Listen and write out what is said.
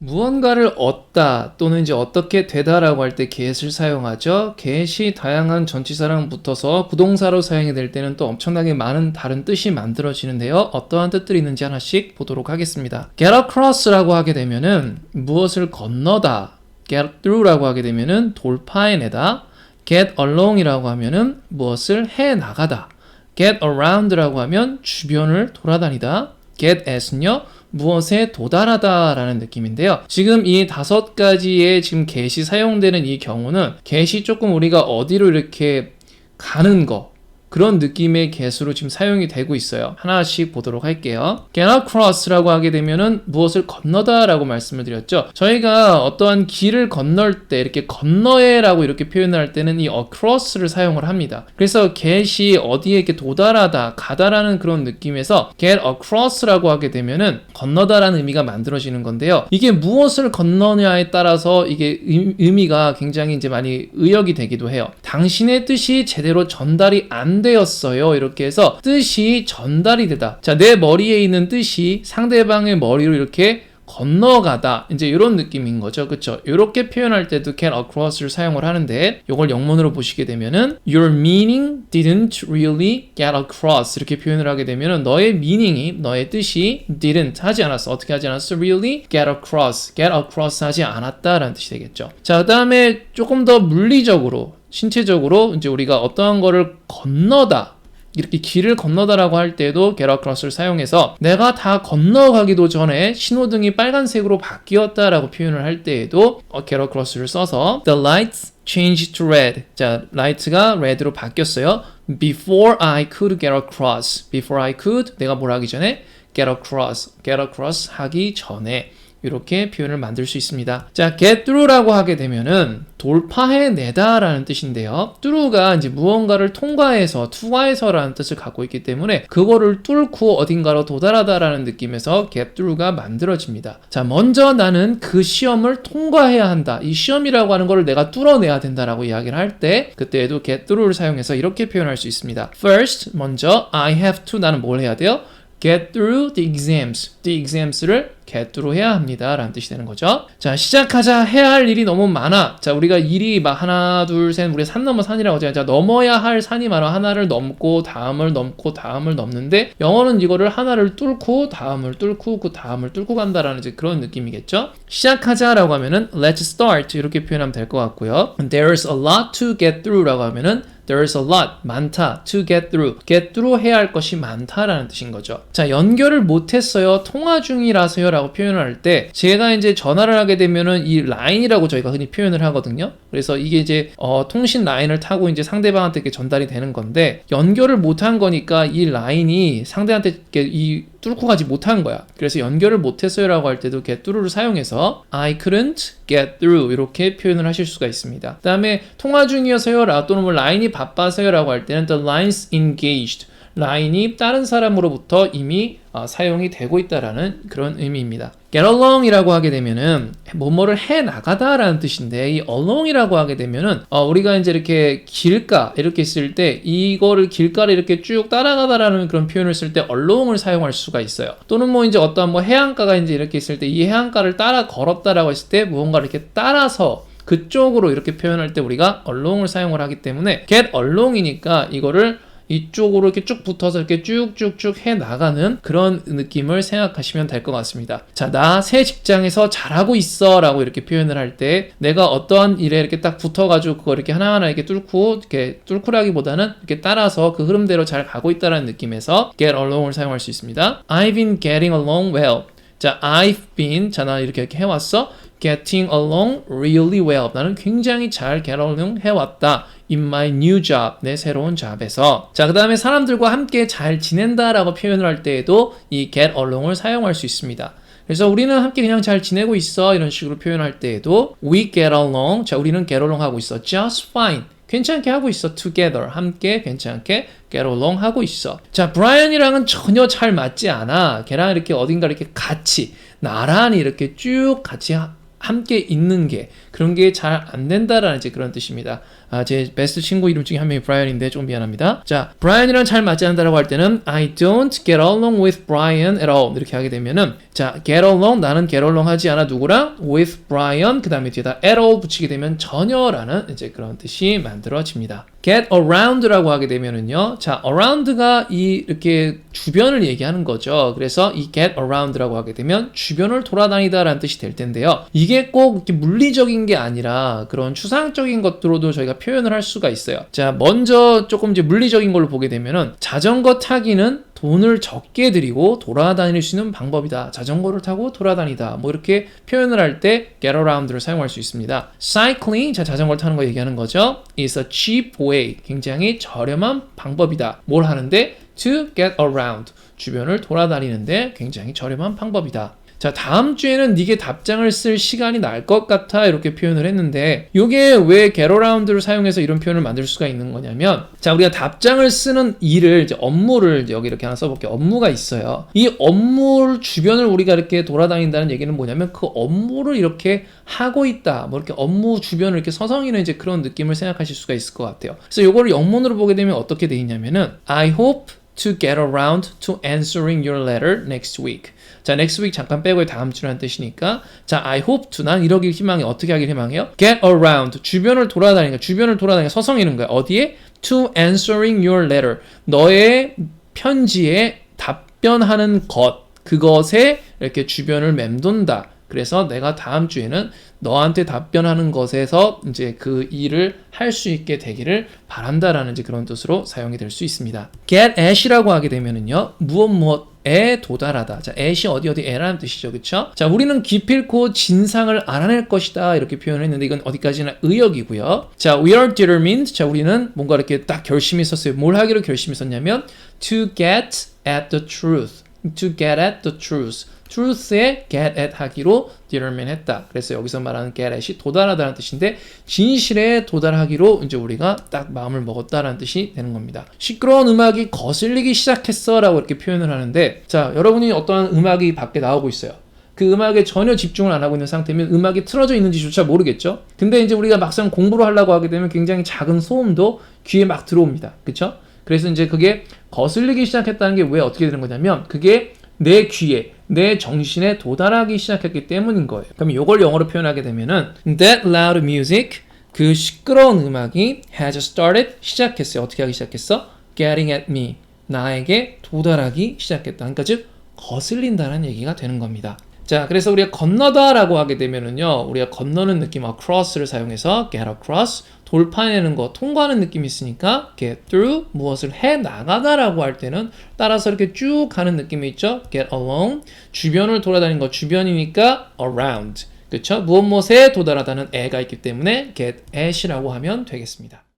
무언가를 얻다 또는 이제 어떻게 되다라고 할 때 get을 사용하죠. get이 다양한 전치사랑 붙어서 부동사로 사용이 될 때는 또 엄청나게 많은 다른 뜻이 만들어지는데요. 어떠한 뜻들이 있는지 하나씩 보도록 하겠습니다. get across라고 하게 되면은 무엇을 건너다, get through라고 하게 되면은 돌파해내다, get along이라고 하면은 무엇을 해 나가다, get around라고 하면 주변을 돌아다니다, get at는요 무엇에 도달하다 라는 느낌인데요. 지금 이 5가지의 지금 get이 사용되는 이 경우는 get이 조금 우리가 어디로 이렇게 가는 거 그런 느낌의 get으로 지금 사용이 되고 있어요. 하나씩 보도록 할게요. get across라고 하게 되면은 무엇을 건너다 라고 말씀을 드렸죠. 저희가 어떠한 길을 건널 때 이렇게 건너해라고 이렇게 표현할 때는 이 across를 사용을 합니다. 그래서 get이 어디에 이렇게 도달하다, 가다라는 그런 느낌에서 get across라고 하게 되면은 건너다라는 의미가 만들어지는 건데요. 이게 무엇을 건너냐에 따라서 이게 의미가 굉장히 이제 많이 의역이 되기도 해요. 당신의 뜻이 제대로 전달이 안 되었어요. 이렇게 해서 뜻이 전달이 되다. 자, 내 머리에 있는 뜻이 상대방의 머리로 이렇게 건너가다. 이제 이런 느낌인 거죠. 그쵸? 이렇게 표현할 때도 get across를 사용을 하는데 이걸 영문으로 보시게 되면은 your meaning didn't really get across 이렇게 표현을 하게 되면은 너의 meaning이, 너의 뜻이 didn't 하지 않았어. 어떻게 하지 않았어? really get across 하지 않았다라는 뜻이 되겠죠. 자, 그 다음에 조금 더 물리적으로 신체적으로 이제 우리가 어떠한 거를 건너다 이렇게 길을 건너다라고 할 때도 get across를 사용해서 내가 다 건너가기도 전에 신호등이 빨간색으로 바뀌었다라고 표현을 할 때에도 get across를 써서 the lights changed to red. 자, light가 red로 바뀌었어요. Before I could get across. Before I could 내가 뭘 하기 전에 get across 하기 전에 이렇게 표현을 만들 수 있습니다. 자, get through라고 하게 되면은 돌파해내다 라는 뜻인데요. through가 이제 무언가를 통과해서, 투과해서라는 뜻을 갖고 있기 때문에 그거를 뚫고 어딘가로 도달하다 라는 느낌에서 get through가 만들어집니다. 자, 먼저 나는 그 시험을 통과해야 한다. 이 시험이라고 하는 걸 내가 뚫어내야 된다라고 이야기를 할 때 그때에도 get through를 사용해서 이렇게 표현할 수 있습니다. First, 먼저 I have to, 나는 뭘 해야 돼요? get through the exams를 get through 해야 합니다 라는 뜻이 되는 거죠. 자, 시작하자. 해야 할 일이 너무 많아. 자, 우리가 일이 막 하나 둘 셋 우리가 산 넘어 산이라고 하잖아요. 자, 넘어야 할 산이 많아. 하나를 넘고 다음을 넘고 다음을 넘는데 영어는 이거를 하나를 뚫고 다음을 뚫고 그 다음을 뚫고 간다라는 이제 그런 느낌이겠죠. 시작하자라고 하면은 let's start 이렇게 표현하면 될 것 같고요. There's a lot to get through라고 하면은 There's a lot, 많다, to get through. get through 해야 할 것이 많다라는 뜻인 거죠. 자, 연결을 못했어요, 통화 중이라서요 라고 표현을 할 때 제가 이제 전화를 하게 되면은 이 라인이라고 저희가 흔히 표현을 하거든요. 그래서 이게 이제 통신 라인을 타고 이제 상대방한테 이렇게 전달이 되는 건데 연결을 못한 거니까 이 라인이 상대한테 이렇게 이 뚫고 가지 못한 거야. 그래서 연결을 못했어요 라고 할 때도 get through를 사용해서 I couldn't get through 이렇게 표현을 하실 수가 있습니다. 그 다음에 통화 중이어서요 또는 뭐 라인이 바빠서요 라고 할 때는 the line's engaged, 라인이 다른 사람으로부터 이미 사용이 되고 있다라는 그런 의미입니다. get along 이라고 하게 되면은 뭐뭐를 해 나가다 라는 뜻인데 이 along 이라고 하게 되면은 우리가 이제 이렇게 길가 이렇게 쓸 때 이거를 길가를 이렇게 쭉 따라가다 라는 그런 표현을 쓸 때 along을 사용할 수가 있어요. 또는 뭐 이제 어떠한 뭐 해안가가 이제 이렇게 있을 때 이 해안가를 따라 걸었다라고 했을 때 무언가를 이렇게 따라서 그쪽으로 이렇게 표현할 때 우리가 along을 사용을 하기 때문에 get along이니까 이거를 이쪽으로 이렇게 쭉 붙어서 이렇게 쭉쭉쭉 해 나가는 그런 느낌을 생각하시면 될 것 같습니다. 자, 나 새 직장에서 잘하고 있어 라고 이렇게 표현을 할 때 내가 어떠한 일에 이렇게 딱 붙어가지고 그거 이렇게 하나하나 이렇게 뚫고라기보다는 이렇게 따라서 그 흐름대로 잘 가고 있다는 느낌에서 get along을 사용할 수 있습니다. I've been getting along well. 자, I've been, 자, 나 이렇게 해왔어. getting along really well. 나는 굉장히 잘 get along 해왔다. in my new job, 내 새로운 잡에서. 자, 그 다음에 사람들과 함께 잘 지낸다라고 표현을 할 때에도 이 get along을 사용할 수 있습니다. 그래서 우리는 함께 그냥 잘 지내고 있어 이런 식으로 표현할 때에도 we get along, 자, 우리는 get along 하고 있어. just fine, 괜찮게 하고 있어. together, 함께 괜찮게 get along 하고 있어. 자, 브라이언이랑은 전혀 잘 맞지 않아. 걔랑 이렇게 어딘가 이렇게 같이 나란히 이렇게 쭉 같이 함께 있는 게 그런 게 잘 안 된다라는 이제 그런 뜻입니다. 제 베스트 친구 이름 중에 한 명이 브라이언인데 좀 미안합니다. 자, 브라이언이랑 잘 맞지 않는다라고 할 때는 I don't get along with Brian at all 이렇게 하게 되면은 자, get along 나는 get along 하지 않아 누구랑 with Brian 그 다음에 뒤에다 at all 붙이게 되면 전혀라는 이제 그런 뜻이 만들어집니다. get around라고 하게 되면은요. 자, around가 이렇게 주변을 얘기하는 거죠. 그래서 이 get around라고 하게 되면 주변을 돌아다니다라는 뜻이 될 텐데요. 이게 꼭 이렇게 물리적인 게 아니라 그런 추상적인 것들로도 저희가 표현을 할 수가 있어요. 자, 먼저 조금 이제 물리적인 걸로 보게 되면은 자전거 타기는 돈을 적게 들이고 돌아다닐 수 있는 방법이다. 자전거를 타고 돌아다니다. 뭐 이렇게 표현을 할 때 get around를 사용할 수 있습니다. Cycling, 자, 자전거를 타는 거 얘기하는 거죠. is a cheap way. 굉장히 저렴한 방법이다. 뭘 하는데? to get around. 주변을 돌아다니는데 굉장히 저렴한 방법이다. 자, 다음 주에는 네게 답장을 쓸 시간이 날 것 같아 이렇게 표현을 했는데 이게 왜 get around를 사용해서 이런 표현을 만들 수가 있는 거냐면 자, 우리가 답장을 쓰는 일을 이제 업무를 이제 여기 이렇게 하나 써볼게요. 업무가 있어요. 이 업무 주변을 우리가 이렇게 돌아다닌다는 얘기는 뭐냐면 그 업무를 이렇게 하고 있다. 뭐 이렇게 업무 주변을 이렇게 서성이는 이제 그런 느낌을 생각하실 수가 있을 것 같아요. 그래서 이거를 영문으로 보게 되면 어떻게 돼 있냐면은 I hope to get around to answering your letter next week. 자, next week 잠깐 빼고 다음 주라는 뜻이니까 자, I hope to 난 이러길 희망해. 어떻게 하길 희망해요? get around 주변을 돌아다니는 서성이는 거야. 어디에? to answering your letter 너의 편지에 답변하는 그것에 이렇게 주변을 맴돈다. 그래서 내가 다음 주에는 너한테 답변하는 것에서 이제 그 일을 할 수 있게 되기를 바란다라는 이제 그런 뜻으로 사용이 될 수 있습니다. get at이라고 하게 되면은요, 무엇에 도달하다. 자, at이 어디에라는 뜻이죠, 그렇죠? 자, 우리는 기필코 진상을 알아낼 것이다 이렇게 표현했는데 이건 어디까지나 의역이고요. 자, we are determined. 자, 우리는 뭔가 이렇게 딱 결심이 있었어요. 뭘 하기로 결심이 있었냐면 to get at the truth. to get at the truth. truth에 get at 하기로 determine 했다. 그래서 여기서 말하는 get at이 도달하다는 뜻인데 진실에 도달하기로 이제 우리가 딱 마음을 먹었다라는 뜻이 되는 겁니다. 시끄러운 음악이 거슬리기 시작했어 라고 이렇게 표현을 하는데 자, 여러분이 어떠한 음악이 밖에 나오고 있어요. 그 음악에 전혀 집중을 안 하고 있는 상태면 음악이 틀어져 있는지조차 모르겠죠. 근데 이제 우리가 막상 공부를 하려고 하게 되면 굉장히 작은 소음도 귀에 막 들어옵니다. 그쵸? 그래서 이제 그게 거슬리기 시작했다는 게 왜 어떻게 되는 거냐면 그게 내 귀에, 내 정신에 도달하기 시작했기 때문인 거예요. 그럼 이걸 영어로 표현하게 되면은 That loud music, 그 시끄러운 음악이 has started, 시작했어요. 어떻게 하기 시작했어? Getting at me, 나에게 도달하기 시작했다. 그러니까 즉 거슬린다는 얘기가 되는 겁니다. 자, 그래서 우리가 건너다라고 하게 되면은요, 우리가 건너는 느낌 across를 사용해서 get across, 돌파해내는 거, 통과하는 느낌이 있으니까 get through, 무엇을 해 나가다라고 할 때는 따라서 이렇게 쭉 가는 느낌이 있죠. get along, 주변을 돌아다니는 거, 주변이니까 around, 그렇죠? 무엇에 도달하다는 애가 있기 때문에 get at이라고 하면 되겠습니다.